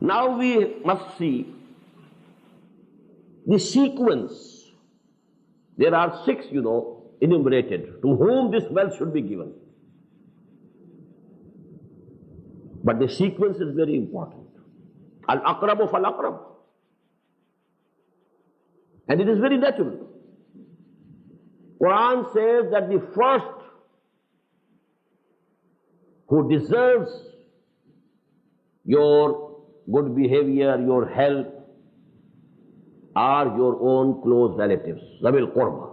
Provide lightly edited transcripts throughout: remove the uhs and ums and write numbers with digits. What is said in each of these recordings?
Now we must see the sequence. There are 6, enumerated, to whom this wealth should be given. But the sequence is very important. Al-aqrabu fal-aqrab. And it is very natural. Quran says that the first who deserves your good behavior, your help, are your own close relatives, Zawil Qurba.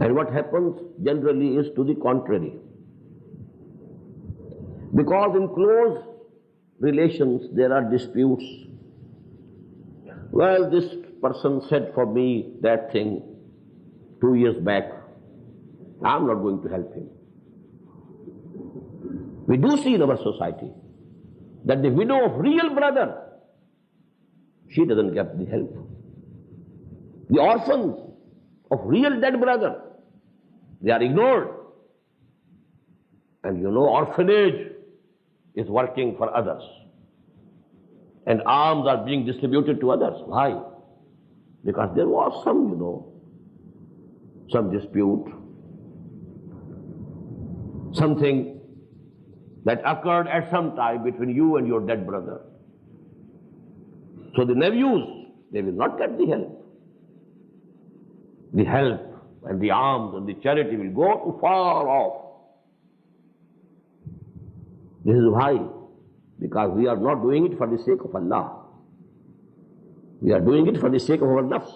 And what happens generally is to the contrary. Because in close relations there are disputes. Well, this person said for me that thing 2 years back. I'm not going to help him. We do see in our society that the widow of real brother, she doesn't get the help. The orphans of real dead brother, they are ignored. And orphanage is working for others. And alms are being distributed to others. Why? Because there was some dispute, something that occurred at some time between you and your dead brother. So the nephews, they will not get the help. The help and the alms and the charity will go to far off. This is why. Because we are not doing it for the sake of Allah. We are doing it for the sake of our nafs.